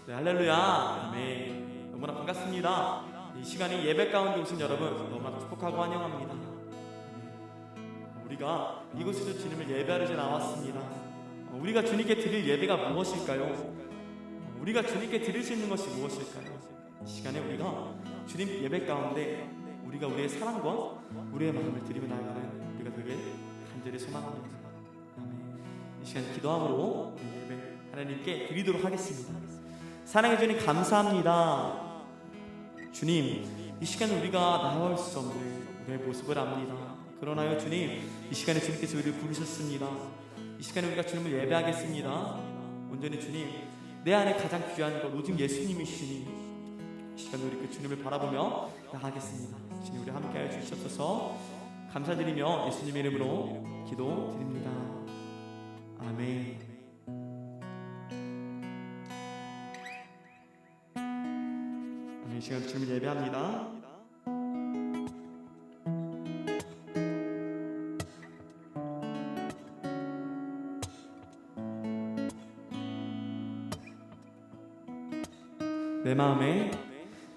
네, 할렐루야. 아멘. 너무나 반갑습니다. 이 시간에 예배 가운데 오신 여러분 너무나 축복하고 환영합니다. 우리가 이곳에서 주님을 예배하러 나왔습니다. 우리가 주님께 드릴 예배가 무엇일까요? 우리가 주님께 드릴 수 있는 것이 무엇일까요? 이 시간에 우리가 주님 예배 가운데 우리가 우리의 사랑과 우리의 마음을 드리며 나아가는 우리가 되게 간절히 소망합니다. 아멘. 이 시간 기도함으로 우리 예배 하나님께 드리도록 하겠습니다. 사랑해 주님 감사합니다. 주님, 이 시간에 우리가 나아올 수 없는 우리의 모습을 압니다. 그러나요 주님, 이 시간에 주님께서 우리를 부르셨습니다. 이 시간에 우리가 주님을 예배하겠습니다. 온전히 주님, 내 안에 가장 귀한 것 오직 예수님이시니 이 시간에 우리 그 주님을 바라보며 나가겠습니다. 주님, 우리 함께하여 주시옵소서. 감사드리며 예수님의 이름으로 기도드립니다. 아멘. 이 시간 주님을 예배합니다.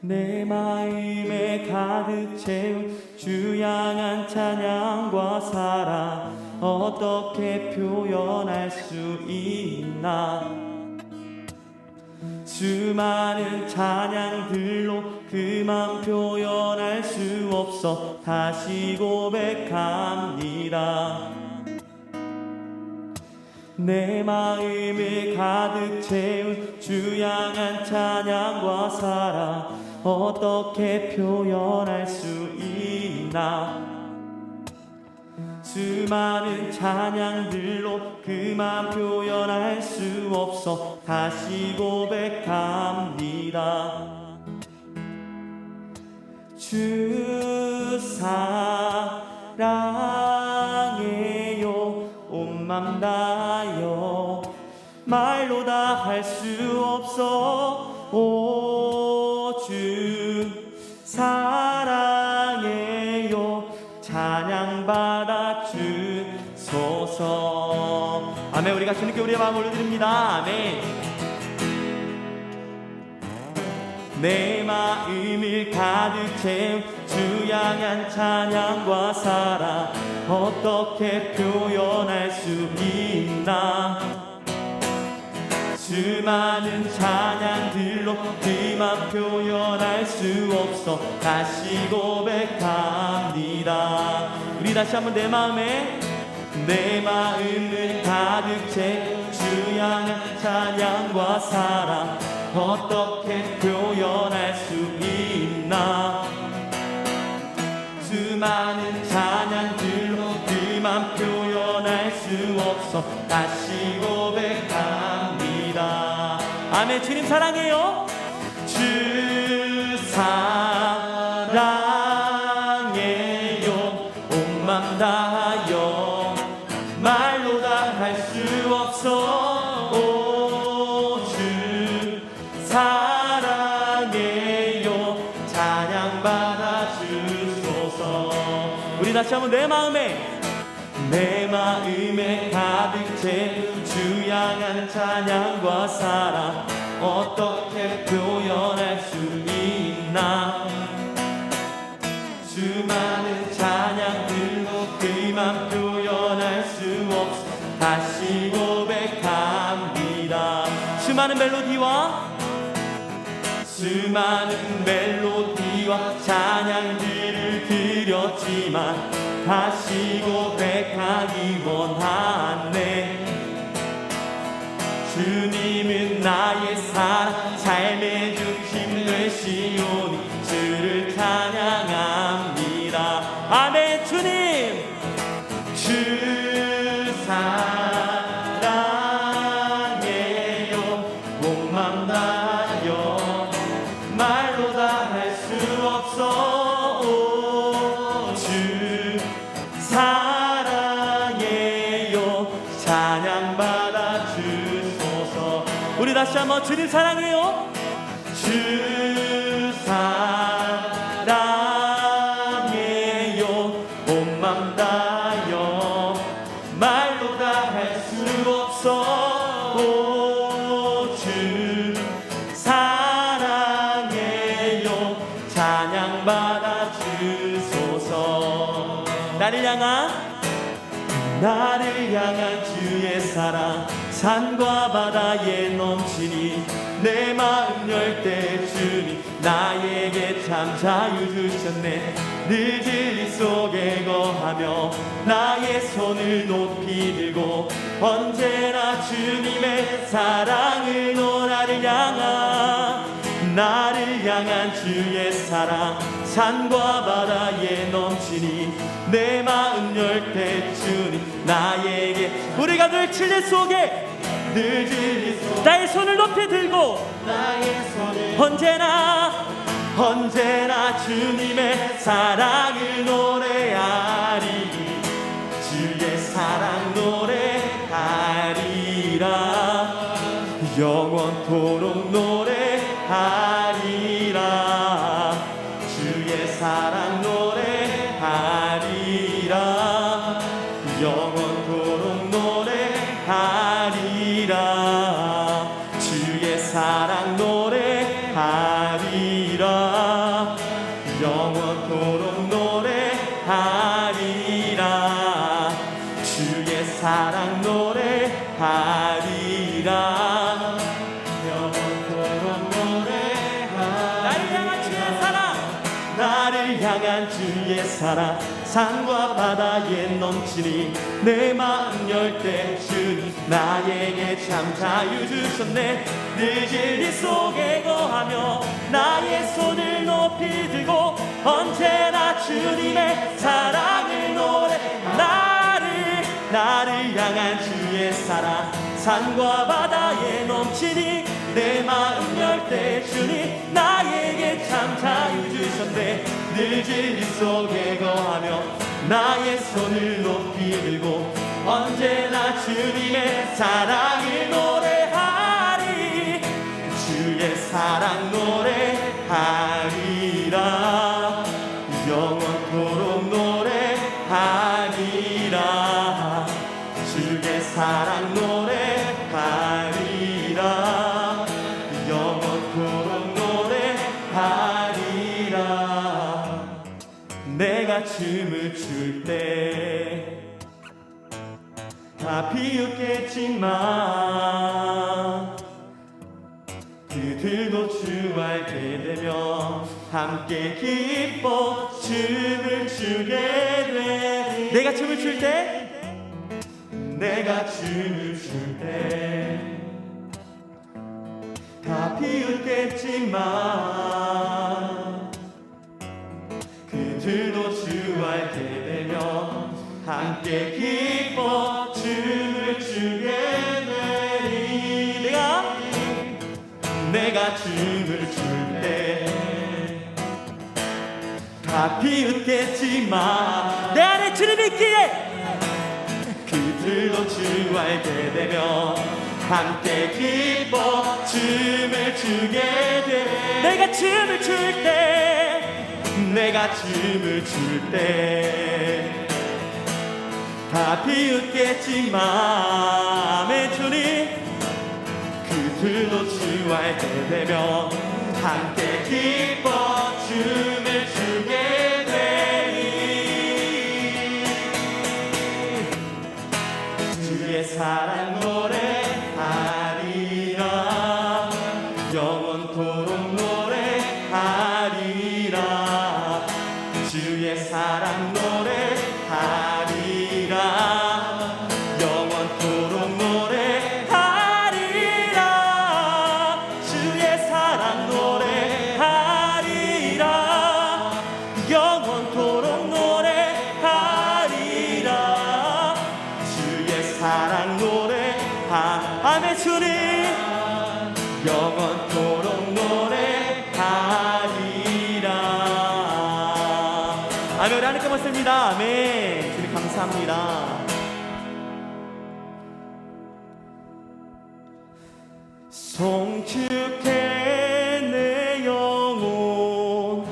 내 마음에 가득 채운 주 향한 찬양과 사랑 어떻게 표현할 수 있나. 수많은 찬양들로 그만 표현할 수 없어 다시 고백합니다. 내 마음을 가득 채운 주 향한 찬양과 사랑 어떻게 표현할 수 있나. 수많은 찬양들로 그만 표현할 수 없어 다시 고백합니다. 주 사랑해요 온 맘 다여 말로 다 할 수 없어. 오 주 사랑해요 찬양 받아 주소서. 아멘. 우리가 주님께 우리의 마음을 올려드립니다. 아멘. 내 마음을 가득 채운 주 향한 찬양과 사랑 어떻게 표현할 수 있나. 수많은 찬양들로 그만 표현할 수 없어 다시 고백합니다. 우리 다시 한번 내 마음을 가득 채운 주 향한 찬양과 사랑 어떻게 표현할 수 있나. 수많은 찬양들로 그만 표현할 수 없어 다시 고백합니다. 아멘. 주님 사랑해요. 주 사랑해요 온 맘 다하여 말로 다 할 수 없어. 오 주 사랑해요 찬양 받아 주소서. 우리 다시 한번 내 마음에 가득 채운 주 향한 찬양과 사랑 어떻게 표현할 수 있나. 수많은 찬양들로 그만 표현할 수 없어 다시 고백합니다. 수많은 멜로디와 찬양들을 드렸지만 다시 고백하기 원하네. 주님은 나의 사랑 삶의 중심 되시오니 주를 찬양합니다. 아멘. 주님 주 사랑해요 온 맘 다하여 말로 다 할 수 없어. 오 주 사랑해요 찬양 받아 주소서. 우리 다시 한번 주님 사랑해요. 주 사랑해요 온 맘 다하여 말로 다 할 수 없어. 오 주 향한 주의 사랑 산과 바다에 넘치니 내 마음 열 때 주님 나에게 참 자유 주셨네. 늦은 이 속에 거하며 나의 손을 높이 들고 언제나 주님의 사랑을 나를 향한 주의 사랑 산과 바다에 넘치니 내 마음 열 때 주님 나에게 우리가 늘 진리 속에 나의 손을 높이 들고 언제나 주님의 사랑을 노래하리. 주의 사랑 노래하리라. 영원토록 노래하리라. 주의 사랑 노래하리라. 영원토록 노래하리라. 주의 사랑 노래하리라. 영원토록 노래하리라. 주의 사랑 노래하리라. 영원토록 노래하리라. 나를 향한 주의 사랑 산과 바다에 넘치니 내 마음 열 때 주님 나에게 참 자유 주셨네. 늦은 이 속에 거하며 나의 손을 높이 들고 언제나 주님의 사랑을 나를 향한 주의 사랑 산과 바다에 넘치니 내 마음 열 때 주님 나에게 참 자유 주셨네. 늦은 이 속에 거하며 나의 손을 높이 들고 언제나 주님의 사랑을 노래하리. 주의 사랑 노래하리라. 영원토록 노래하리라. 주의 사랑 노래하리라. 영원토록 노래하리라. 내가 춤을 출 때 다 비웃겠지만 그들도 주 알게 되면 함께 기뻐 춤을 추게 돼. 내가 춤을 출 때 다 비웃겠지만 그들도 주 알게 되면 함께 기뻐 춤을 추게 되리. 내가 춤을 출 때 다 비웃겠지만 내 안에 주님이 있기에 그들도 주 알게 되면 함께 기뻐 춤을 추게 돼. 내가 춤을 출 때 다 비웃겠지만 아멘. 주님 그들도 주 알게 되면 함께 기뻐 춤을 추게 되리. 주의 사랑 노래하리라. 영원토록 노래하리라. 주의 사랑 노래하리라. 영원토록 노래하리라. 주의 사랑 노래하리라. 영원토록 노래하리라. 주의 사랑 노래하리라. 주님 영원토록 노래하리라. 아멘. 우리 하나님께 맞습니다. 아멘. 주님 감사합니다. 송축해 내 영혼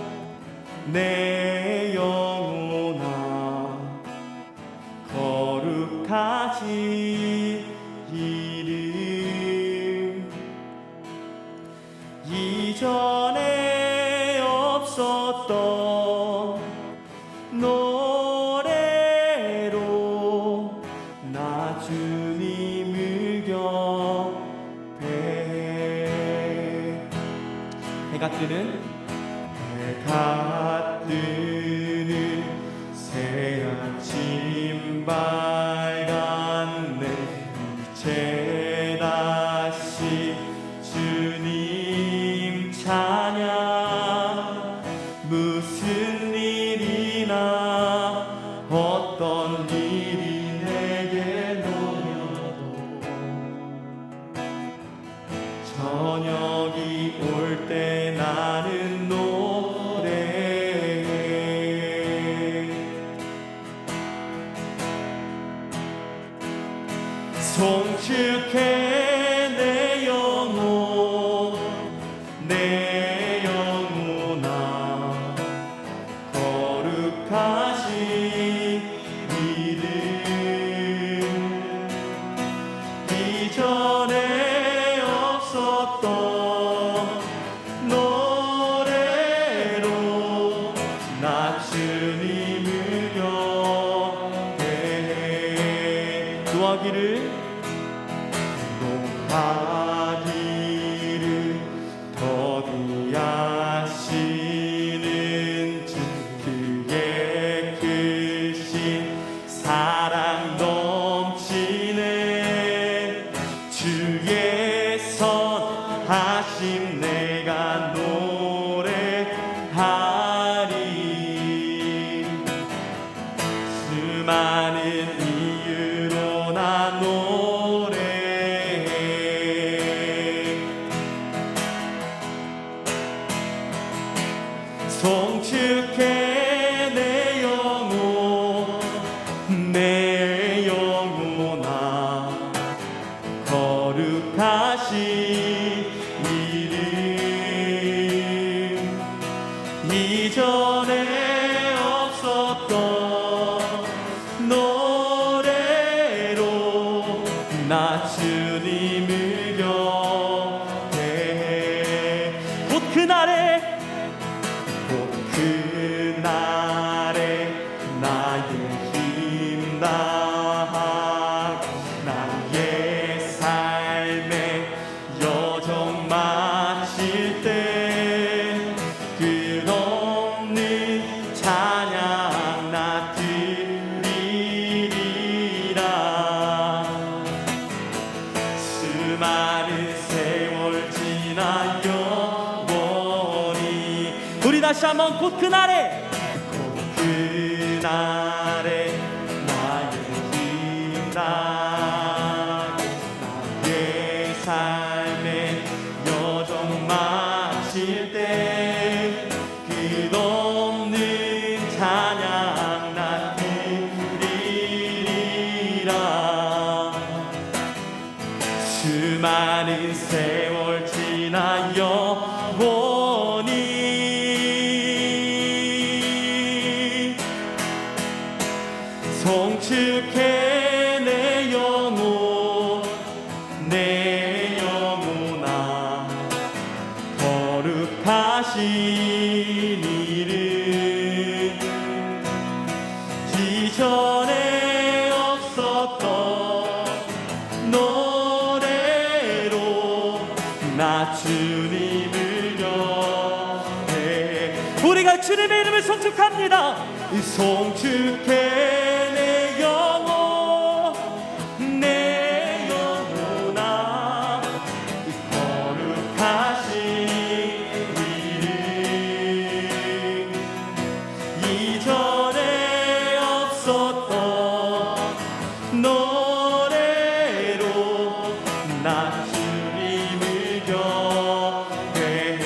내 영혼아 거룩하지 이름. 이전에 없었던 노래를 주님을 경배해. 해가 뜨는 새 아침 밝았네. 이제 다시 주님 찬양. 무슨 일이나 어떤 일이 내게 놓여도 저녁이 올 때 나는 노래해. 송축해 내 영혼, 내 영혼아. 거룩하신 이름. 이전에 없었던 노래로 나 주님을 경배해. 노하기를 더디 하시는 주, 그의 크신 사랑 넘치네. 주의 선하심 내가 노래하리. 수많은 이유로 나 송축해 내 영혼, 내 영혼아. 거룩하신 이름. 이전에 없었던 노래로 나 주님을 경배해. 곧 그날에 나의 힘 다하고 나의 삶의 여정 마칠 때 끝없는 찬양 나 드리리라. 수많은 세월 지나 영원히. 우리 다시 한번 곧 그날에 나의 힘 다하고 나의 삶의 여정 마칠 때 끝없는 찬양 나 드리리라. 수많은 세월 지나 영원히. 송축해 내 영혼, 내 영혼아. 거룩하신 이름. 이전에 없었던 노래로 나 주님을 경배해. 우리가 주님의 이름을 송축합니다. 송축해 내 영혼, 내 영혼아. 거룩하신 이름. 이전에 없었던 노래로 나 주님을 경배해.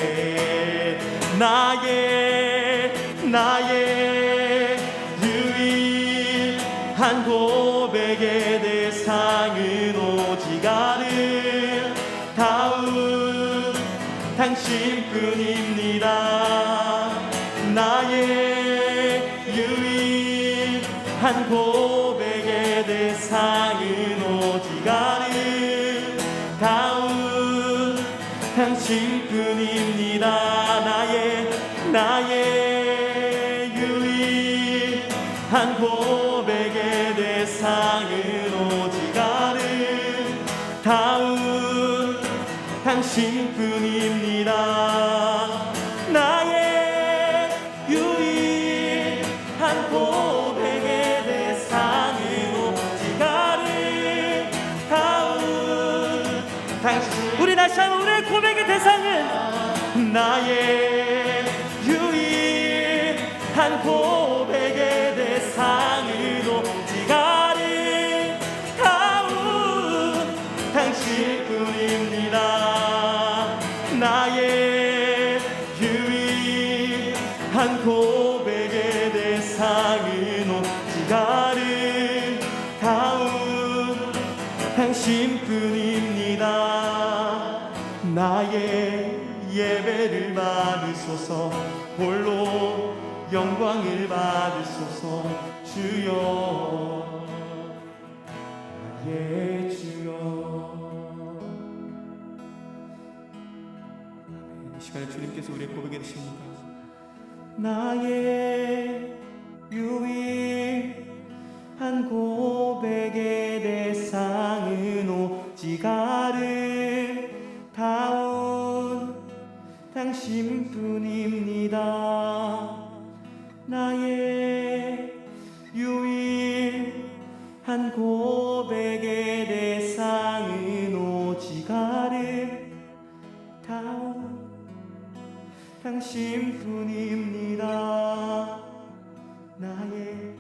나의 유일한 고백의 대상은 오직 아름다운 당신뿐입니다. 나의 유일한 고백의 대상은 오직 아름다운 당신뿐입니다. 나의 유일한 고백의 대상은 오직 당신뿐입니다. 나의 유일한 고백의 대상은 오직 아름다운 당신. 우리 다시 한번 우리의 고백의 대상은 나의 유일한 고백의 대상은 오직 아름다운 당신뿐입니다. 나의 유일한 고백의 대상은 오직 아름다운 당신뿐입니다. 나의 예배를 받으소서. 홀로 영광을 받으소서. 주여, 나의 주여. 아멘. 이 시간에 주님께서 우리의 고백이 되십니다. 나의 유일한 고백의 대상은 오직 아름다운 당신뿐입니다. 나의 유일한 고백의 대상은 오직 아름다운 당신뿐입니다. 나의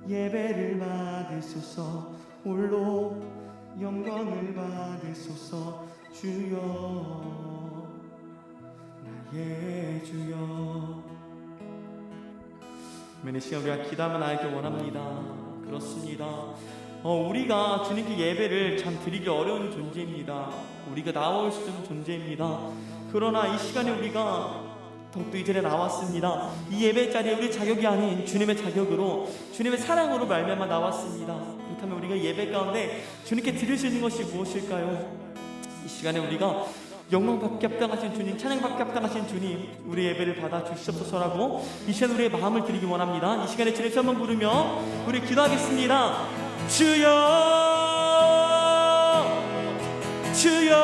예배를 받으소서. 홀로 영광을 받으소서. 주여, 나의 주여. 이 시간 우리가 기도하면 알길 원합니다. 그렇습니다. 우리가 주님께 예배를 참 드리기 어려운 존재입니다. 우리가 나올 수 있는 존재입니다. 그러나 이 시간에 우리가 더욱더 이 자리에 나왔습니다. 이 예배 자리에 우리 자격이 아닌 주님의 자격으로, 주님의 사랑으로 말미암아 나왔습니다. 그렇다면 우리가 예배 가운데 주님께 드릴 수 있는 것이 무엇일까요? 이 시간에 우리가 영광받기 합당하신 주님, 찬양받기 합당하신 주님, 우리 예배를 받아 주시옵소서라고 이 시간 우리의 마음을 드리기 원합니다. 이 시간에 주님 한번 부르며 우리 기도하겠습니다. 주여, 주여,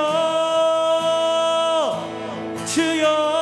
주여.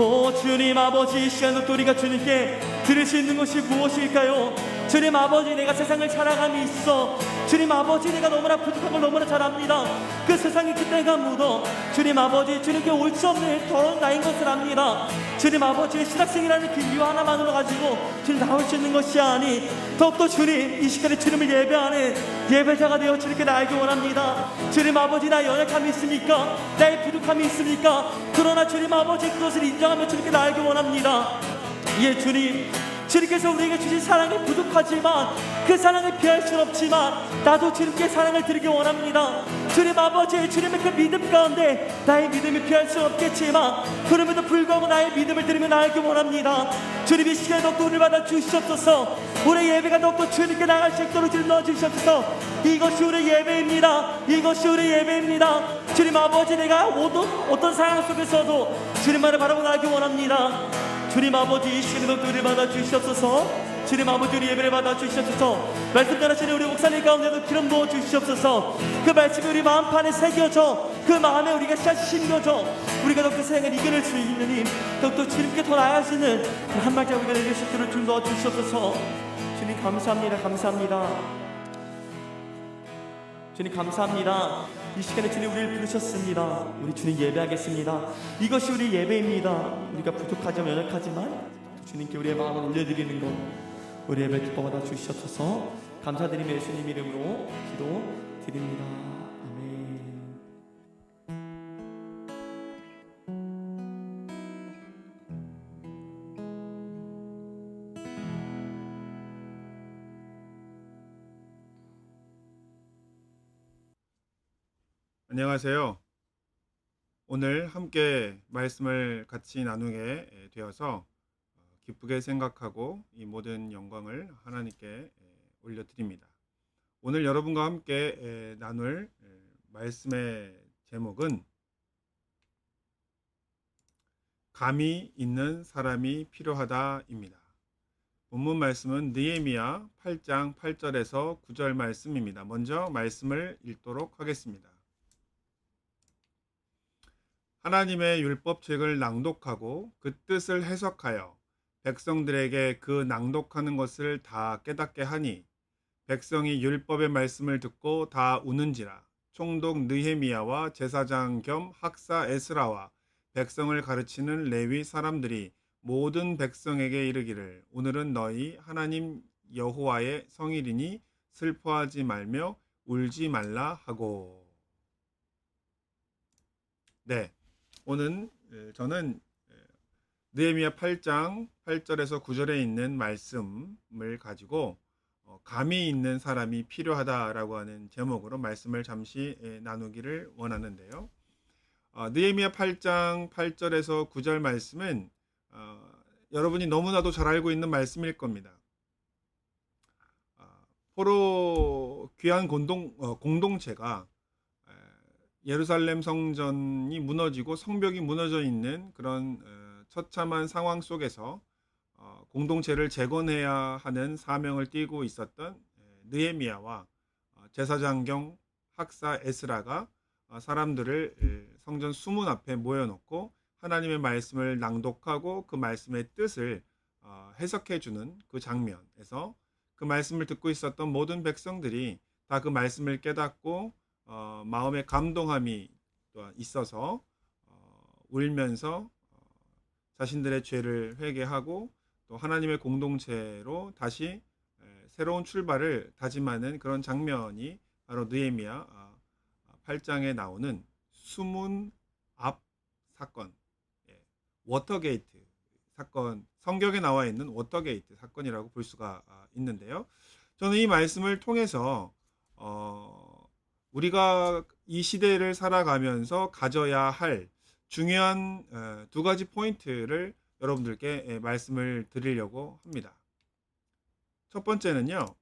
오 주님 아버지, 이 시간도 또 우리가 주님께 드릴 수 있는 것이 무엇일까요? 주님 아버지, 내가 세상을 살아감이 있어. 주님 아버지, 내가 너무나 부족한 걸 너무나 잘 압니다. 그 세상에 그때가 묻어 주님 아버지, 주님께 올 수 없는 더러운 나인 것을 압니다. 주님 아버지, 신학생이라는 그 이유 하나만으로 가지고 주님 나올 수 있는 것이 아니, 더욱더 주님 이 시간에 주님을 예배하는 예배자가 되어 주님께 나에게 원합니다. 주님 아버지, 나의 연약함이 있습니까? 나의 부족함이 있습니까? 그러나 주님 아버지, 그것을 인정하며 주님께 나에게 원합니다. 예 주님, 주님께서 우리에게 주신 사랑이 부족하지만 그 사랑을 피할 수는 없지만 나도 주님께 사랑을 드리기 원합니다. 주님 아버지, 주님의 그 믿음 가운데 나의 믿음이 피할 수는 없겠지만 그럼에도 불구하고 나의 믿음을 드리며 나에게 원합니다. 주님 이 시간에 더욱더 우리를 받아 주시옵소서. 우리 예배가 더욱더 주님께 나갈 수 있도록 주님 넣어주시옵소서. 이것이 우리 예배입니다. 이것이 우리 예배입니다. 주님 아버지, 내가 어떤 상황 속에서도 주님만을 바라보고 나가기 원합니다. 주님 아버지, 이 시간에도 우리를 받아 주시옵소서. 주님 아버지, 우리 예배를 받아 주시옵소서. 말씀 전하시는 우리 목사님 가운데도 기름 부어 주시옵소서. 그 말씀이 우리 마음판에 새겨져 그 마음에 우리가 씨앗이 심겨져 우리가 더욱더 세상을 이겨낼 수 있는 힘, 더욱더 주님께 더 나아갈 수 있는 한 발짝 우리가 내릴 수 있도록 좀 넣어 주시옵소서. 주님 감사합니다. 감사합니다. 주님 감사합니다. 이 시간에 주님 우리를 부르셨습니다. 우리 주님 예배하겠습니다. 이것이 우리 예배입니다. 우리가 부족하지만 연약하지만 주님께 우리의 마음을 올려드리는 것, 우리 예배 기뻐받아 주시옵소서. 감사드리며 예수님 이름으로 기도드립니다. 아멘. 안녕하세요. 오늘 함께 말씀을 같이 나누게 되어서 기쁘게 생각하고 이 모든 영광을 하나님께 올려드립니다. 오늘 여러분과 함께 나눌 말씀의 제목은 감이 있는 사람이 필요하다입니다. 본문 말씀은 느헤미야 8장 8절에서 9절 말씀입니다. 먼저 말씀을 읽도록 하겠습니다. 하나님의 율법책을 낭독하고 그 뜻을 해석하여 백성들에게 그 낭독하는 것을 다 깨닫게 하니 백성이 율법의 말씀을 듣고 다 우는지라. 총독 느헤미야와 제사장 겸 학사 에스라와 백성을 가르치는 레위 사람들이 모든 백성에게 이르기를 오늘은 너희 하나님 여호와의 성일이니 슬퍼하지 말며 울지 말라 하고. 네, 오늘 저는 느헤미야 8장 8절에서 9절에 있는 말씀을 가지고 감이 있는 사람이 필요하다라고 하는 제목으로 말씀을 잠시 나누기를 원하는데요. 느헤미야 8장 8절에서 9절 말씀은 여러분이 너무나도 잘 알고 있는 말씀일 겁니다. 포로 귀한 공동체가 예루살렘 성전이 무너지고 성벽이 무너져 있는 그런 처참한 상황 속에서 공동체를 재건해야 하는 사명을 띠고 있었던 느헤미야와 제사장 겸 학사 에스라가 사람들을 성전 수문 앞에 모여놓고 하나님의 말씀을 낭독하고 그 말씀의 뜻을 해석해 주는 그 장면에서 그 말씀을 듣고 있었던 모든 백성들이 다 그 말씀을 깨닫고 마음의 감동함이 있어서 울면서 자신들의 죄를 회개하고 또 하나님의 공동체로 다시 새로운 출발을 다짐하는 그런 장면이 바로 느헤미야 8장에 나오는 수문 앞 사건, 워터게이트 사건, 성경에 나와 있는 워터게이트 사건이라고 볼 수가 있는데요. 저는 이 말씀을 통해서 우리가 이 시대를 살아가면서 가져야 할 중요한 두 가지 포인트를 여러분들께 말씀을 드리려고 합니다. 첫 번째는요,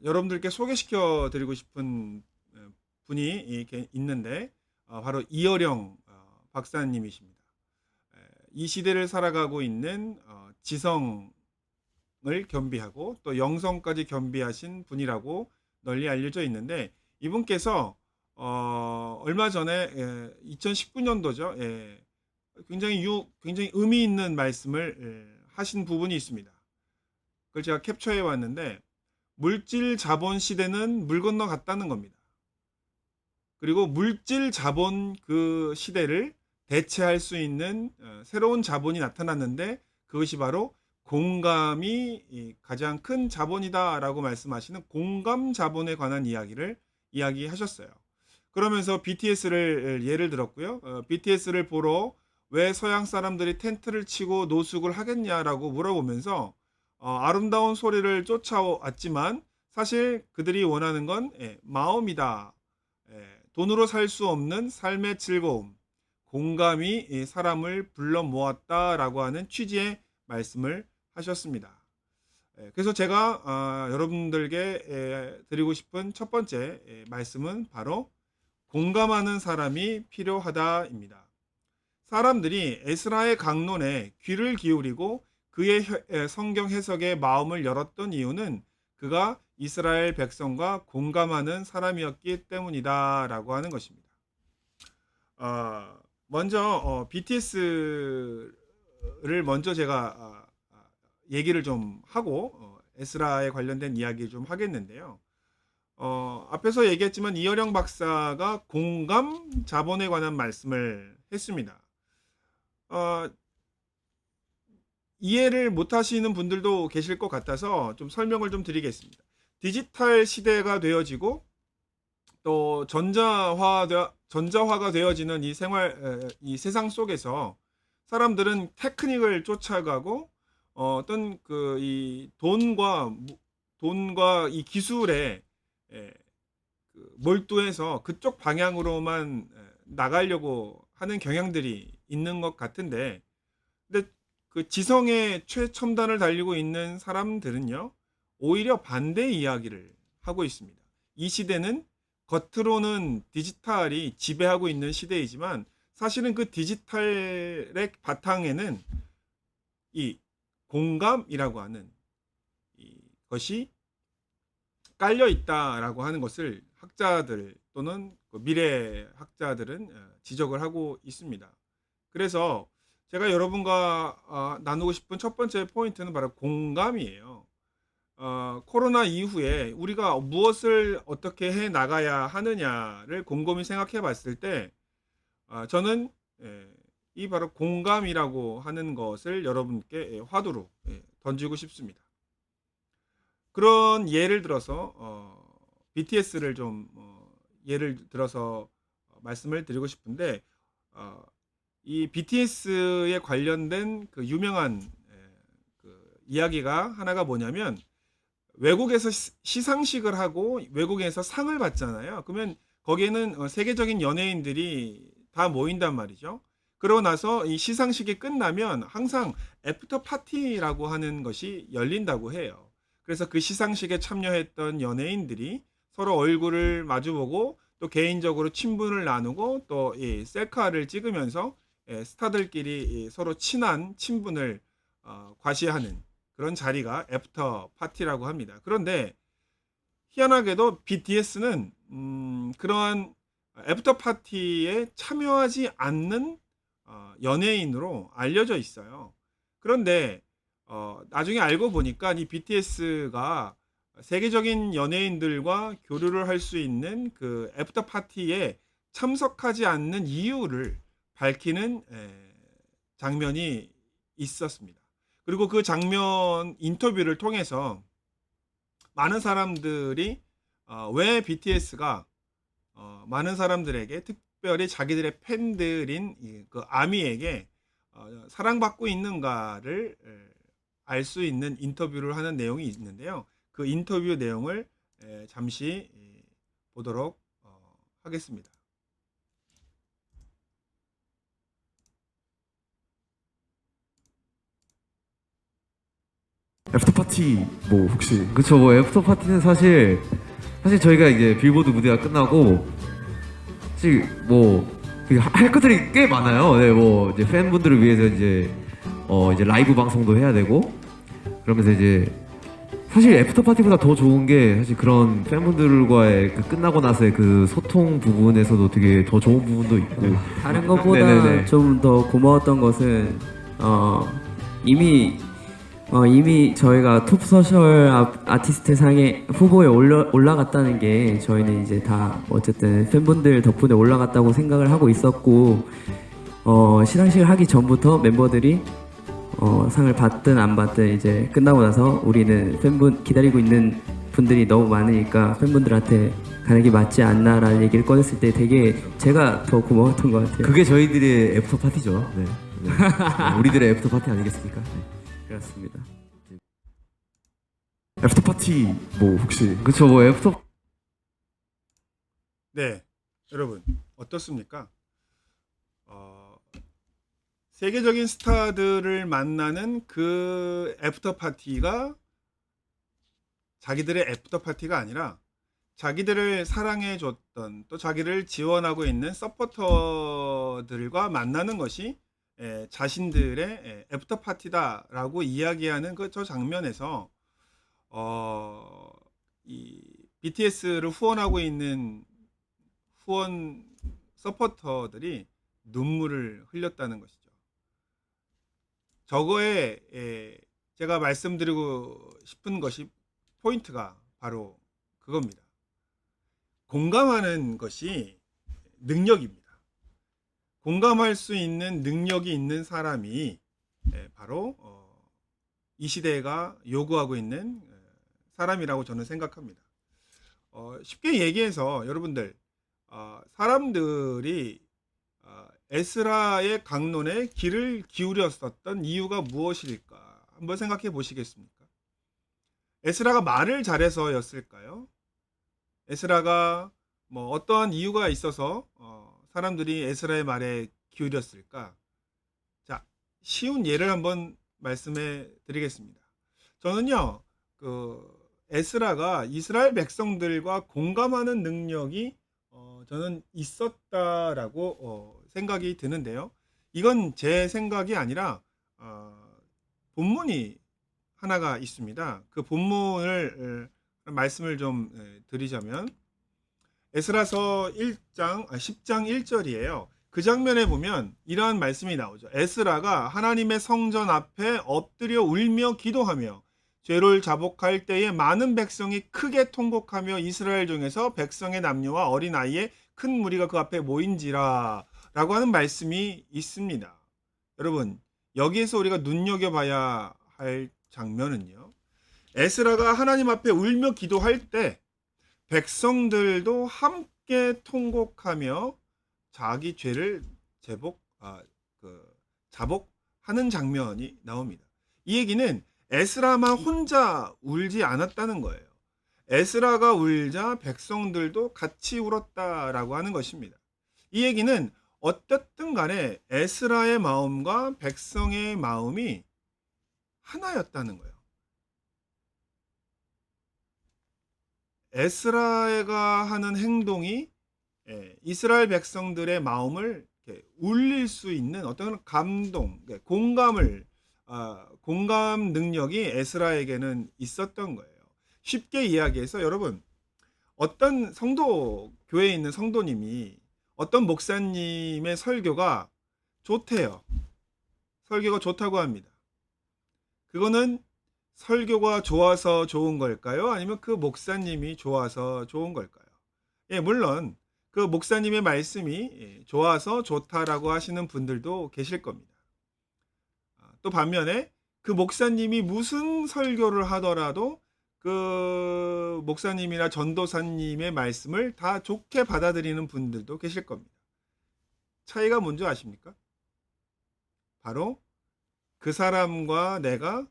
여러분들께 소개시켜 드리고 싶은 분이 있는데 바로 이어령 박사님이십니다. 이 시대를 살아가고 있는 지성을 겸비하고 또 영성까지 겸비하신 분이라고 널리 알려져 있는데 이분께서 얼마 전에 2019년도죠. 굉장히 의미 있는 말씀을 하신 부분이 있습니다. 그걸 제가 캡처해 왔는데 물질 자본 시대는 물 건너 갔다는 겁니다. 그리고 물질 자본 그 시대를 대체할 수 있는 새로운 자본이 나타났는데 그것이 바로 공감이 가장 큰 자본이다라고 말씀하시는 공감 자본에 관한 이야기를 이야기하셨어요. 그러면서 BTS를 예를 들었고요. BTS를 보러 왜 서양 사람들이 텐트를 치고 노숙을 하겠냐라고 물어보면서 아름다운 소리를 쫓아왔지만 사실 그들이 원하는 건 마음이다. 돈으로 살 수 없는 삶의 즐거움, 공감이 사람을 불러 모았다라고 하는 취지의 말씀을 하셨습니다. 그래서 제가 여러분들께 드리고 싶은 첫 번째 말씀은 바로 공감하는 사람이 필요하다입니다. 사람들이 에스라의 강론에 귀를 기울이고 그의 성경 해석에 마음을 열었던 이유는 그가 이스라엘 백성과 공감하는 사람이었기 때문이다라고 하는 것입니다. 먼저 BTS를 먼저 제가 얘기를 좀 하고 에스라에 관련된 이야기 좀 하겠는데요. 앞에서 얘기했지만 이어령 박사가 공감 자본에 관한 말씀을 했습니다. 이해를 못하시는 분들도 계실 것 같아서 좀 설명을 좀 드리겠습니다. 디지털 시대가 되어지고 또 전자화가 되어지는 이 세상 속에서 사람들은 테크닉을 쫓아가고 어떤 이 돈과 이 기술에 몰두해서 그쪽 방향으로만 나가려고 하는 경향들이 있는 것 같은데, 근데 그 지성의 최첨단을 달리고 있는 사람들은요, 오히려 반대 이야기를 하고 있습니다. 이 시대는 겉으로는 디지털이 지배하고 있는 시대이지만 사실은 그 디지털의 바탕에는 이 공감이라고 하는 것이 깔려 있다라고 하는 것을 학자들 또는 그 미래 학자들은 지적을 하고 있습니다. 그래서 제가 여러분과 나누고 싶은 첫 번째 포인트는 바로 공감이에요. 코로나 이후에 우리가 무엇을 어떻게 해 나가야 하느냐를 곰곰이 생각해 봤을 때 저는 이 바로 공감이라고 하는 것을 여러분께 화두로 던지고 싶습니다. 그런 예를 들어서 BTS를 좀 예를 들어서 말씀을 드리고 싶은데 이 BTS에 관련된 그 유명한 그 이야기가 하나가 뭐냐면 외국에서 시상식을 하고 외국에서 상을 받잖아요. 그러면 거기에는 세계적인 연예인들이 다 모인단 말이죠. 그러고 나서 이 시상식이 끝나면 항상 애프터 파티라고 하는 것이 열린다고 해요. 그래서 그 시상식에 참여했던 연예인들이 서로 얼굴을 마주보고 또 개인적으로 친분을 나누고 또 이 셀카를 찍으면서 스타들끼리 서로 친한 친분을 과시하는 그런 자리가 애프터 파티라고 합니다. 그런데 희한하게도 BTS는 그러한 애프터 파티에 참여하지 않는 연예인으로 알려져 있어요. 그런데 나중에 알고 보니까 이 BTS가 세계적인 연예인들과 교류를 할 수 있는 그 애프터 파티에 참석하지 않는 이유를 밝히는 장면이 있었습니다. 그리고 그 장면 인터뷰를 통해서 많은 사람들이 왜 BTS가 많은 사람들에게 특별히 자기들의 팬들인 그 아미에게 사랑받고 있는가를 알 수 있는 인터뷰를 하는 내용이 있는데요. 그 인터뷰 내용을 잠시 보도록 하겠습니다. 애프터 파티 뭐 혹시 그쵸 뭐 애프터 파티는 사실 저희가 이제 빌보드 무대가 끝나고 사실 뭐 할 것들이 꽤 많아요. 네, 뭐 이제 팬분들을 위해서 이제 라이브 방송도 해야 되고 그러면서 이제 사실 애프터 파티보다 더 좋은 게 사실 그런 팬분들과의 그 끝나고 나서의 그 소통 부분에서도 되게 더 좋은 부분도 있고 다른 것보다 네네네. 좀 더 고마웠던 것은 이미 저희가 톱 소셜 아티스트 상에 후보에 올라갔다는 게 저희는 이제 다 어쨌든 팬분들 덕분에 올라갔다고 생각을 하고 있었고 시상식을 하기 전부터 멤버들이 상을 받든 안 받든 이제 끝나고 나서 우리는 팬분 기다리고 있는 분들이 너무 많으니까 팬분들한테 가는 게 맞지 않나라는 얘기를 꺼냈을 때 되게 제가 더 고마웠던 것 같아요. 그게 저희들의 애프터 파티죠. 네. 네. 우리들의 애프터 파티 아니겠습니까? 네. 그렇습니다. 애프터 파티 뭐 혹시 그쵸 뭐 애프터 네, 여러분 어떻습니까? 세계적인 스타들을 만나는 그 애프터 파티가 자기들의 애프터 파티가 아니라 자기들을 사랑해 줬던 또 자기를 지원하고 있는 서포터들과 만나는 것이 자신들의 애프터 파티다라고 이야기하는 그 저 장면에서 이 BTS를 후원하고 있는 후원 서포터들이 눈물을 흘렸다는 것이죠. 저거에 제가 말씀드리고 싶은 것이 포인트가 바로 그겁니다. 공감하는 것이 능력입니다. 공감할 수 있는 능력이 있는 사람이 바로 이 시대가 요구하고 있는 사람이라고 저는 생각합니다. 쉽게 얘기해서 여러분들 사람들이 에스라의 강론에 귀를 기울였었던 이유가 무엇일까? 한번 생각해 보시겠습니까? 에스라가 말을 잘해서였을까요? 에스라가 뭐 어떠한 이유가 있어서 사람들이 에스라의 말에 기울였을까? 자, 쉬운 예를 한번 말씀해 드리겠습니다. 저는요, 그 에스라가 이스라엘 백성들과 공감하는 능력이 저는 있었다라고 생각이 드는데요. 이건 제 생각이 아니라 본문이 하나가 있습니다. 그 본문을 말씀을 좀 드리자면 에스라서 10장 1절이에요. 그 장면에 보면 이러한 말씀이 나오죠. 에스라가 하나님의 성전 앞에 엎드려 울며 기도하며 죄를 자복할 때에 많은 백성이 크게 통곡하며 이스라엘 중에서 백성의 남녀와 어린아이의 큰 무리가 그 앞에 모인지라 라고 하는 말씀이 있습니다. 여러분, 여기에서 우리가 눈여겨봐야 할 장면은요, 에스라가 하나님 앞에 울며 기도할 때 백성들도 함께 통곡하며 자기 죄를 자복하는 장면이 나옵니다. 이 얘기는 에스라만 혼자 울지 않았다는 거예요. 에스라가 울자 백성들도 같이 울었다라고 하는 것입니다. 이 얘기는 어쨌든 간에 에스라의 마음과 백성의 마음이 하나였다는 거예요. 에스라가 하는 행동이 이스라엘 백성들의 마음을 울릴 수 있는 어떤 감동, 공감 능력이 에스라에게는 있었던 거예요. 쉽게 이야기해서 여러분, 어떤 교회에 있는 성도님이 어떤 목사님의 설교가 좋대요. 설교가 좋다고 합니다. 그거는 설교가 좋아서 좋은 걸까요? 아니면 그 목사님이 좋아서 좋은 걸까요? 물론 그 목사님의 말씀이 좋아서 좋다라고 하시는 분들도 계실 겁니다. 또 반면에 그 목사님이 무슨 설교를 하더라도 그 목사님이나 전도사님의 말씀을 다 좋게 받아들이는 분들도 계실 겁니다. 차이가 뭔지 아십니까? 바로 그 사람과 내가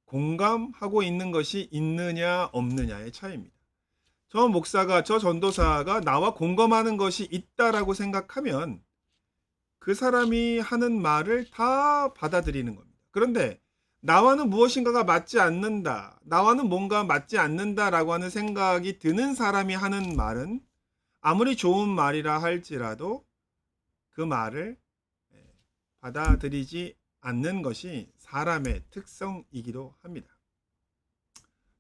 공감하고 있는 것이 있느냐 없느냐의 차이입니다. 저 목사가, 저 전도사가 나와 공감하는 것이 있다라고 생각하면 그 사람이 하는 말을 다 받아들이는 겁니다. 그런데 나와는 무엇인가가 맞지 않는다, 나와는 뭔가 맞지 않는다라고 하는 생각이 드는 사람이 하는 말은 아무리 좋은 말이라 할지라도 그 말을 받아들이지 않는 것이 사람의 특성이기도 합니다.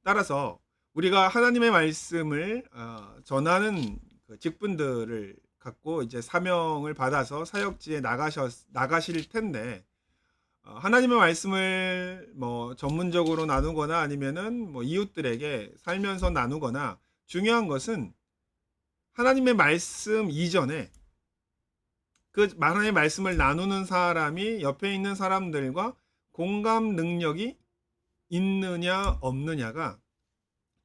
따라서 우리가 하나님의 말씀을 전하는 그 직분들을 갖고 이제 사명을 받아서 사역지에 나가실 텐데, 하나님의 말씀을 뭐 전문적으로 나누거나 아니면은 뭐 이웃들에게 살면서 나누거나, 중요한 것은 하나님의 말씀 이전에 그 하나님의 말씀을 나누는 사람이 옆에 있는 사람들과 공감 능력이 있느냐 없느냐가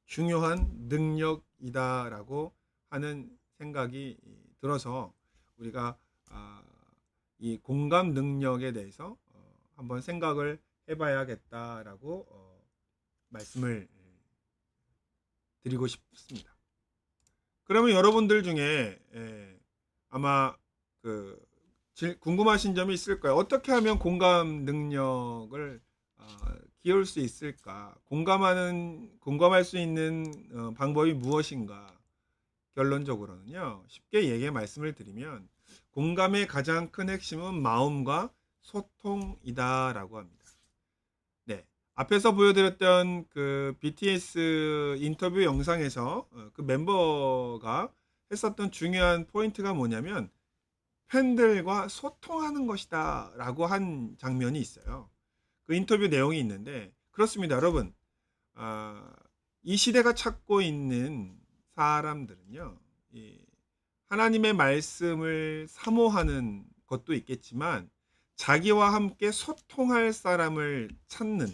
중요한 능력이다라고 하는 생각이 들어서 우리가 이 공감 능력에 대해서 한번 생각을 해봐야겠다라고 말씀을 드리고 싶습니다. 그러면 여러분들 중에 아마 궁금하신 점이 있을 거예요. 어떻게 하면 공감 능력을 키울 수 있을까? 공감할 수 있는 방법이 무엇인가? 결론적으로는요, 쉽게 말씀을 드리면 공감의 가장 큰 핵심은 마음과 소통이다라고 합니다. 네, 앞에서 보여드렸던 그 BTS 인터뷰 영상에서 그 멤버가 했었던 중요한 포인트가 뭐냐면 팬들과 소통하는 것이다 라고 한 장면이 있어요. 그 인터뷰 내용이 있는데, 그렇습니다 여러분. 이 시대가 찾고 있는 사람들은요, 하나님의 말씀을 사모하는 것도 있겠지만 자기와 함께 소통할 사람을 찾는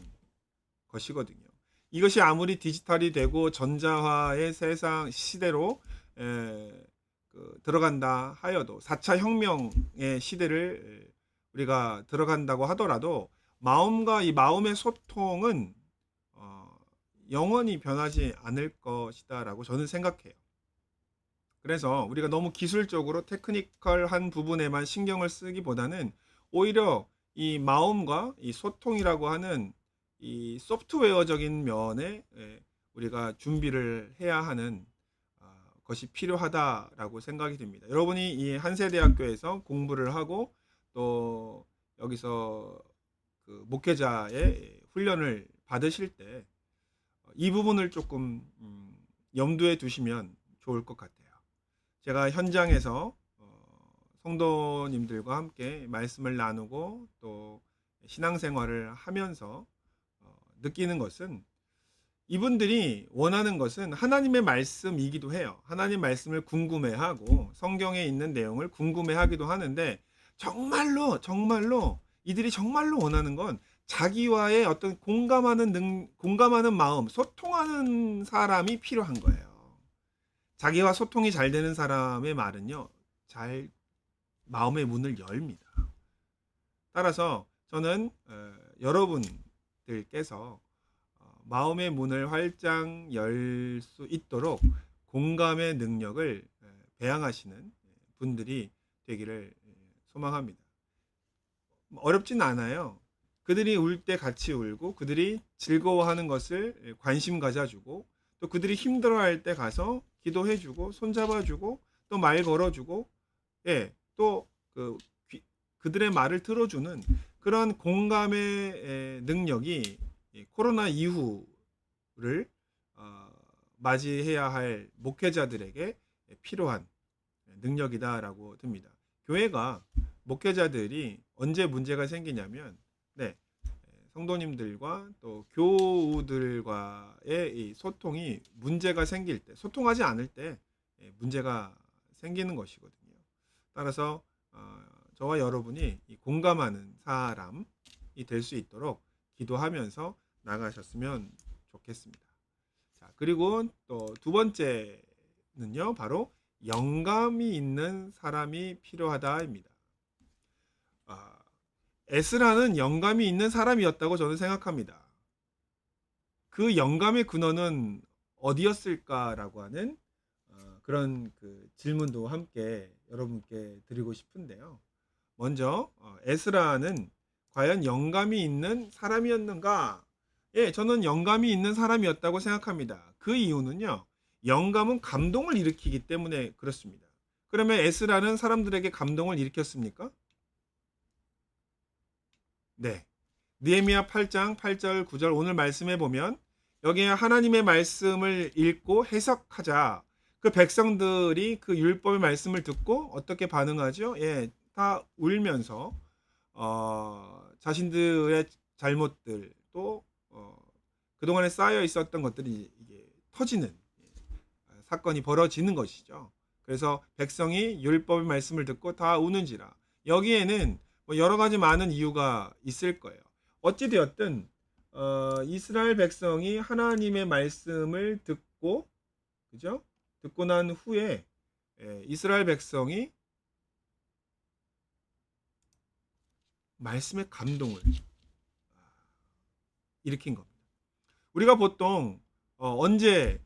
것이거든요. 이것이 아무리 디지털이 되고 전자화의 세상 시대로 들어간다 하여도, 4차 혁명의 시대를 우리가 들어간다고 하더라도 마음과 이 마음의 소통은 영원히 변하지 않을 것이다 라고 저는 생각해요. 그래서 우리가 너무 기술적으로 테크니컬한 부분에만 신경을 쓰기보다는 오히려 이 마음과 이 소통이라고 하는 이 소프트웨어적인 면에 우리가 준비를 해야 하는 것이 필요하다라고 생각이 듭니다. 여러분이 이 한세대학교에서 공부를 하고 또 여기서 그 목회자의 훈련을 받으실 때 이 부분을 조금 염두에 두시면 좋을 것 같아요. 제가 현장에서 성도님들과 함께 말씀을 나누고 또 신앙생활을 하면서 느끼는 것은 이분들이 원하는 것은 하나님의 말씀이기도 해요. 하나님 말씀을 궁금해하고 성경에 있는 내용을 궁금해하기도 하는데 정말로 이들이 정말로 원하는 건 자기와의 어떤 공감하는 마음, 소통하는 사람이 필요한 거예요. 자기와 소통이 잘 되는 사람의 말은요, 잘 마음의 문을 열입니다. 따라서 저는 여러분들께서 마음의 문을 활짝 열 수 있도록 공감의 능력을 배양하시는 분들이 되기를 소망합니다. 어렵진 않아요. 그들이 울 때 같이 울고 그들이 즐거워하는 것을 관심 가져주고 또 그들이 힘들어할 때 가서 기도해주고 손잡아주고 또 말 걸어주고 또 그들의 말을 들어주는 그런 공감의 능력이 코로나 이후를 맞이해야 할 목회자들에게 필요한 능력이다라고 듭니다. 교회가 목회자들이 언제 문제가 생기냐면 성도님들과 또 교우들과의 이 소통이 문제가 생길 때, 소통하지 않을 때 문제가 생기는 것이거든요. 따라서 저와 여러분이 공감하는 사람이 될 수 있도록 기도하면서 나가셨으면 좋겠습니다. 자, 그리고 또 두 번째는요, 바로 영감이 있는 사람이 필요하다입니다. 에스라는 영감이 있는 사람이었다고 저는 생각합니다. 그 영감의 근원은 어디였을까라고 하는 그런 질문도 함께 여러분께 드리고 싶은데요. 먼저 에스라는 과연 영감이 있는 사람이었는가? 저는 영감이 있는 사람이었다고 생각합니다. 그 이유는요, 영감은 감동을 일으키기 때문에 그렇습니다. 그러면 에스라는 사람들에게 감동을 일으켰습니까? 네. 느헤미야 8장 8절 9절 오늘 말씀해 보면 여기에 하나님의 말씀을 읽고 해석하자. 그 백성들이 그 율법의 말씀을 듣고 어떻게 반응하죠? 다 울면서 자신들의 잘못들 또 그동안에 쌓여 있었던 것들이 이게 터지는 사건이 벌어지는 것이죠. 그래서 백성이 율법의 말씀을 듣고 다 우는지라. 여기에는 여러 가지 많은 이유가 있을 거예요. 어찌 되었든 이스라엘 백성이 하나님의 말씀을 듣고 그죠? 듣고 난 후에 이스라엘 백성이 말씀의 감동을 일으킨 겁니다. 우리가 보통 언제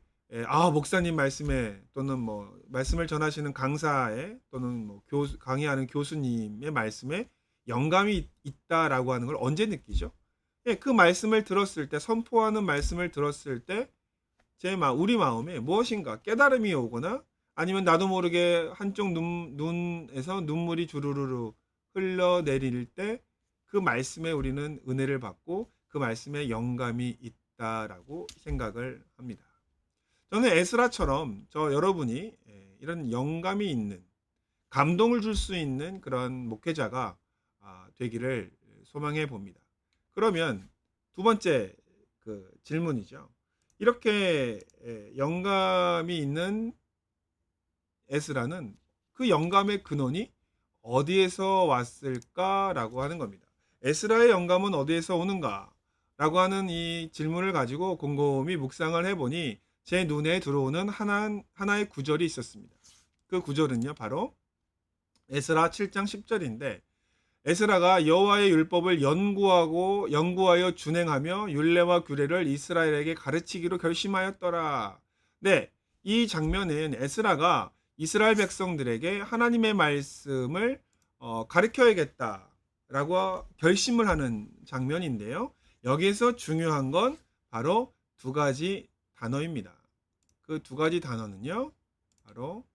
목사님 말씀에 또는 말씀을 전하시는 강사에 또는 강의하는 교수님의 말씀에 영감이 있다라고 하는 걸 언제 느끼죠? 그 말씀을 들었을 때, 선포하는 말씀을 들었을 때 우리 마음에 무엇인가 깨달음이 오거나 아니면 나도 모르게 한쪽 눈에서 눈물이 주르르르 흘러내릴 때 그 말씀에 우리는 은혜를 받고 그 말씀에 영감이 있다라고 생각을 합니다. 저는 에스라처럼 여러분이 이런 영감이 있는 감동을 줄 수 있는 그런 목회자가 되기를 소망해 봅니다. 그러면 두 번째 질문이죠. 이렇게 영감이 있는 에스라는 그 영감의 근원이 어디에서 왔을까라고 하는 겁니다. 에스라의 영감은 어디에서 오는가? 라고 하는 이 질문을 가지고 곰곰이 묵상을 해보니 제 눈에 들어오는 하나의 구절이 있었습니다. 그 구절은요, 바로 에스라 7장 10절인데 에스라가 여호와의 율법을 연구하여 준행하며 율례와 규례를 이스라엘에게 가르치기로 결심하였더라. 네, 이 장면은 에스라가 이스라엘 백성들에게 하나님의 말씀을 가르쳐야겠다라고 결심을 하는 장면인데요. 여기에서 중요한 건 바로 두 가지 단어입니다. 그 두 가지 단어는요, 바로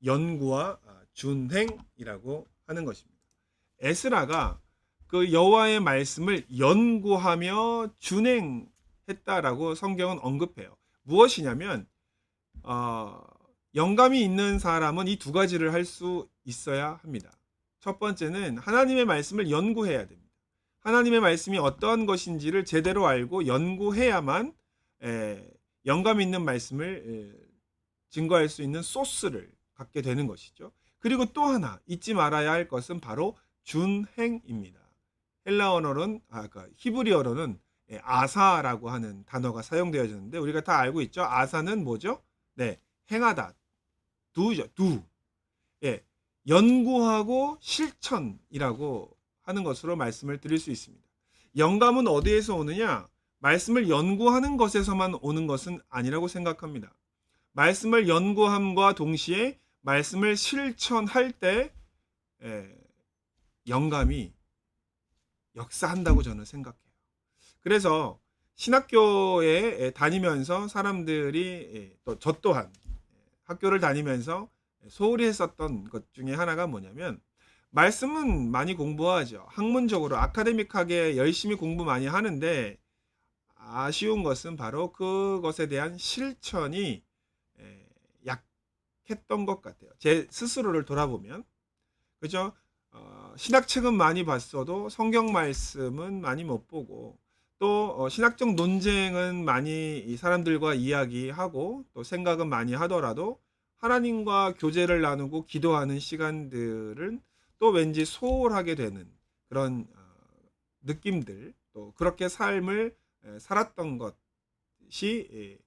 연구와 준행이라고 하는 것입니다. 에스라가 그 여호와의 말씀을 연구하며 준행했다라고 성경은 언급해요. 무엇이냐면 영감이 있는 사람은 이 두 가지를 할 수 있어야 합니다. 첫 번째는 하나님의 말씀을 연구해야 됩니다. 하나님의 말씀이 어떠한 것인지를 제대로 알고 연구해야만 영감 있는 말씀을 증거할 수 있는 소스를 갖게 되는 것이죠. 그리고 또 하나 잊지 말아야 할 것은 바로 준행입니다. 헬라 언어는 그러니까 히브리어로는 아사라고 하는 단어가 사용되어졌는데 우리가 다 알고 있죠. 아사는 뭐죠? 네, 행하다, do죠, do. 예, 연구하고 실천이라고 하는 것으로 말씀을 드릴 수 있습니다. 영감은 어디에서 오느냐? 말씀을 연구하는 것에서만 오는 것은 아니라고 생각합니다. 말씀을 연구함과 동시에 말씀을 실천할 때 영감이 역사한다고 저는 생각해요. 그래서 신학교에 다니면서 사람들이 또 저 또한 학교를 다니면서 소홀히 했었던 것 중에 하나가 뭐냐면 말씀은 많이 공부하죠. 학문적으로 아카데믹하게 열심히 공부 많이 하는데 아쉬운 것은 바로 그것에 대한 실천이 약했던 것 같아요. 제 스스로를 돌아보면 그죠? 신학책은 많이 봤어도 성경 말씀은 많이 못 보고 또 신학적 논쟁은 많이 이 사람들과 이야기하고 또 생각은 많이 하더라도 하나님과 교제를 나누고 기도하는 시간들은 또 왠지 소홀하게 되는 그런 느낌들 또 그렇게 삶을 살았던 것이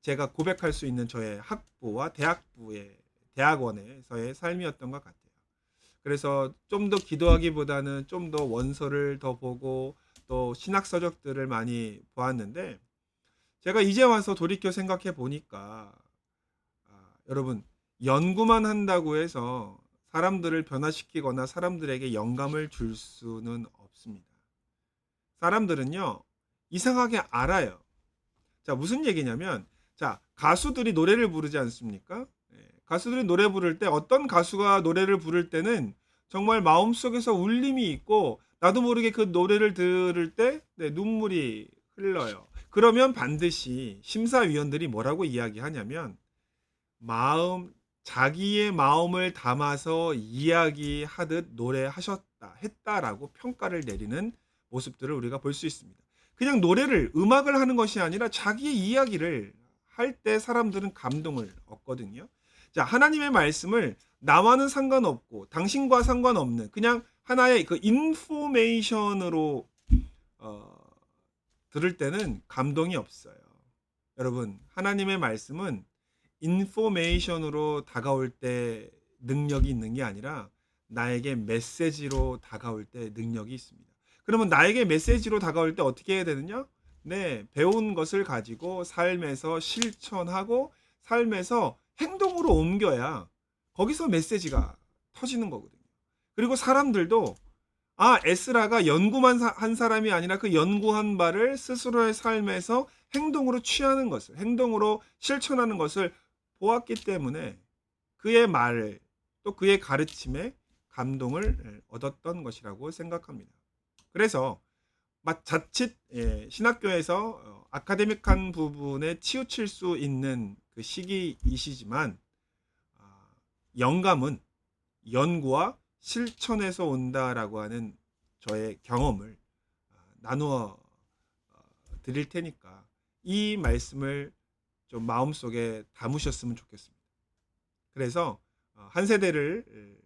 제가 고백할 수 있는 저의 학부와 대학원에서의 삶이었던 것 같아요. 그래서 좀 더 기도하기보다는 좀 더 원서를 더 보고 또 신학 서적들을 많이 보았는데 제가 이제 와서 돌이켜 생각해 보니까 여러분 연구만 한다고 해서 사람들을 변화시키거나 사람들에게 영감을 줄 수는 없습니다. 사람들은요 이상하게 알아요. 자, 무슨 얘기냐면 자, 가수들이 노래를 부르지 않습니까? 가수들이 노래 부를 때 어떤 가수가 노래를 부를 때는 정말 마음속에서 울림이 있고 나도 모르게 그 노래를 들을 때 눈물이 흘러요. 그러면 반드시 심사위원들이 뭐라고 이야기하냐면 자기의 마음을 담아서 이야기하듯 노래하셨다, 했다라고 평가를 내리는 모습들을 우리가 볼 수 있습니다. 그냥 음악을 하는 것이 아니라 자기의 이야기를 할 때 사람들은 감동을 얻거든요. 자, 하나님의 말씀을 나와는 상관없고 당신과 상관없는 그냥 하나의 그 인포메이션으로 들을 때는 감동이 없어요. 여러분, 하나님의 말씀은 인포메이션으로 다가올 때 능력이 있는 게 아니라 나에게 메시지로 다가올 때 능력이 있습니다. 그러면 나에게 메시지로 다가올 때 어떻게 해야 되느냐? 네, 배운 것을 가지고 삶에서 실천하고 삶에서 행동으로 옮겨야 거기서 메시지가 터지는 거거든요. 그리고 사람들도 에스라가 연구만 한 사람이 아니라 그 연구한 바를 스스로의 삶에서 행동으로 취하는 것을, 행동으로 실천하는 것을 보았기 때문에 그의 말, 또 그의 가르침에 감동을 얻었던 것이라고 생각합니다. 그래서 자칫 신학교에서 아카데믹한 부분에 치우칠 수 있는 그 시기이시지만 영감은 연구와 실천에서 온다라고 하는 저의 경험을 나누어 드릴 테니까 이 말씀을 좀 마음속에 담으셨으면 좋겠습니다. 그래서 한 세대를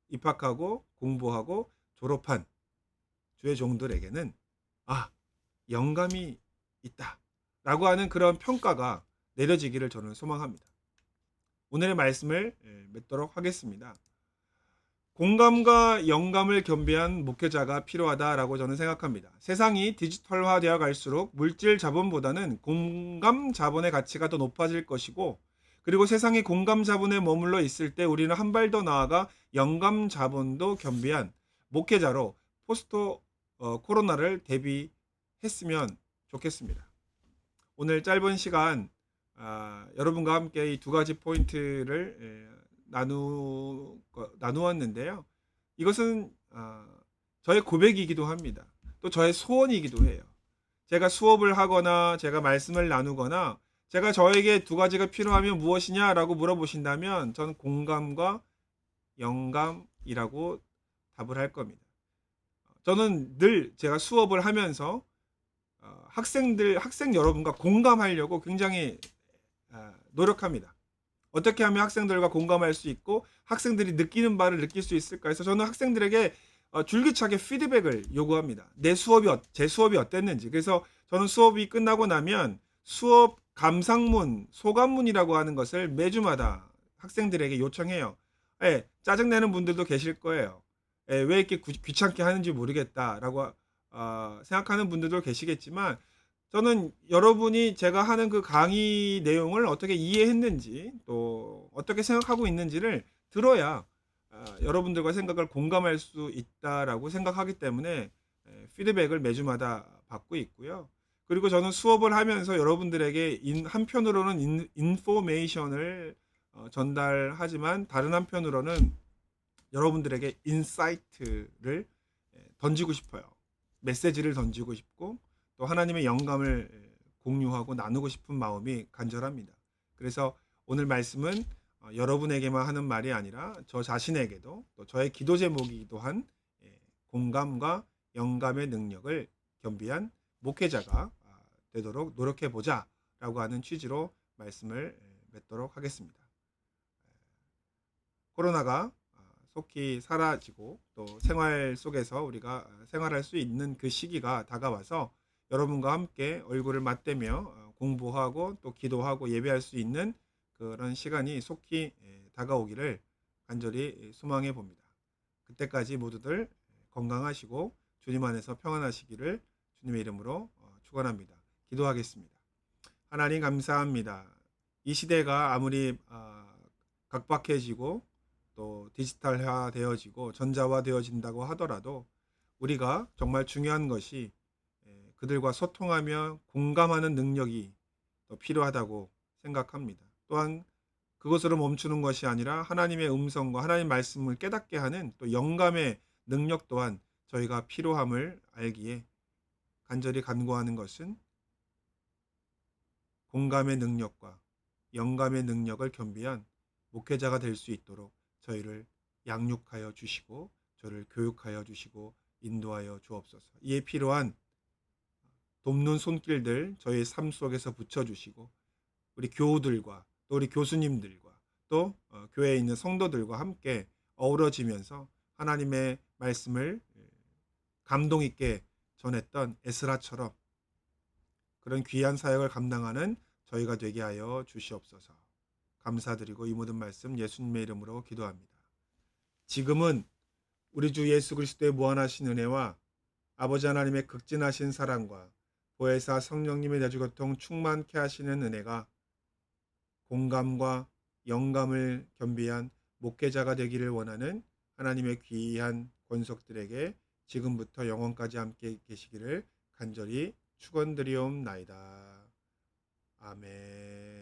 입학하고 공부하고 졸업한 주의 종들에게는 영감이 있다라고 하는 그런 평가가 내려지기를 저는 소망합니다. 오늘의 말씀을 맺도록 하겠습니다. 공감과 영감을 겸비한 목회자가 필요하다라고 저는 생각합니다. 세상이 디지털화되어 갈수록 물질 자본보다는 공감 자본의 가치가 더 높아질 것이고 그리고 세상이 공감 자본에 머물러 있을 때 우리는 한 발 더 나아가 영감 자본도 겸비한 목회자로 포스트 코로나를 대비했으면 좋겠습니다. 오늘 짧은 시간 여러분과 함께 이 두 가지 포인트를 나누었는데요. 이것은 저의 고백이기도 합니다. 또 저의 소원이기도 해요. 제가 수업을 하거나 제가 말씀을 나누거나 제가 저에게 두 가지가 필요하면 무엇이냐라고 물어보신다면 저는 공감과 영감이라고 답을 할 겁니다. 저는 늘 제가 수업을 하면서 학생 여러분과 공감하려고 굉장히 노력합니다. 어떻게 하면 학생들과 공감할 수 있고 학생들이 느끼는 바를 느낄 수 있을까 해서 저는 학생들에게 줄기차게 피드백을 요구합니다. 제 수업이 어땠는지. 그래서 저는 수업이 끝나고 나면 수업 감상문, 소감문이라고 하는 것을 매주마다 학생들에게 요청해요. 예, 짜증내는 분들도 계실 거예요. 예, 왜 이렇게 귀찮게 하는지 모르겠다라고 생각하는 분들도 계시겠지만 저는 여러분이 제가 하는 그 강의 내용을 어떻게 이해했는지 또 어떻게 생각하고 있는지를 들어야 여러분들과 생각을 공감할 수 있다라고 생각하기 때문에 피드백을 매주마다 받고 있고요. 그리고 저는 수업을 하면서 여러분들에게 한편으로는 인포메이션을 전달하지만 다른 한편으로는 여러분들에게 인사이트를 던지고 싶어요. 메시지를 던지고 싶고 또 하나님의 영감을 공유하고 나누고 싶은 마음이 간절합니다. 그래서 오늘 말씀은 여러분에게만 하는 말이 아니라 저 자신에게도 또 저의 기도 제목이기도 한 공감과 영감의 능력을 겸비한 목회자가 되도록 노력해 보자라고 하는 취지로 말씀을 맺도록 하겠습니다. 코로나가 속히 사라지고 또 생활 속에서 우리가 생활할 수 있는 그 시기가 다가와서 여러분과 함께 얼굴을 맞대며 공부하고 또 기도하고 예배할 수 있는 그런 시간이 속히 다가오기를 간절히 소망해 봅니다. 그때까지 모두들 건강하시고 주님 안에서 평안하시기를 주님의 이름으로 축원합니다. 기도하겠습니다. 하나님 감사합니다. 이 시대가 아무리 각박해지고 또 디지털화 되어지고 전자화 되어진다고 하더라도 우리가 정말 중요한 것이 그들과 소통하며 공감하는 능력이 더 필요하다고 생각합니다. 또한 그것으로 멈추는 것이 아니라 하나님의 음성과 하나님의 말씀을 깨닫게 하는 또 영감의 능력 또한 저희가 필요함을 알기에 간절히 간구하는 것은 공감의 능력과 영감의 능력을 겸비한 목회자가 될 수 있도록 저희를 양육하여 주시고 저를 교육하여 주시고 인도하여 주옵소서. 이에 필요한 돕는 손길들 저희 삶 속에서 붙여주시고 우리 교우들과 또 우리 교수님들과 또 교회에 있는 성도들과 함께 어우러지면서 하나님의 말씀을 감동 있게 전했던 에스라처럼 그런 귀한 사역을 감당하는 저희가 되게 하여 주시옵소서. 감사드리고 이 모든 말씀 예수님의 이름으로 기도합니다. 지금은 우리 주 예수 그리스도의 무한하신 은혜와 아버지 하나님의 극진하신 사랑과 보혜사 성령님의 내주교통 충만케 하시는 은혜가 공감과 영감을 겸비한 목회자가 되기를 원하는 하나님의 귀한 권속들에게 지금부터 영원까지 함께 계시기를 간절히 축원드리옵나이다. 아멘.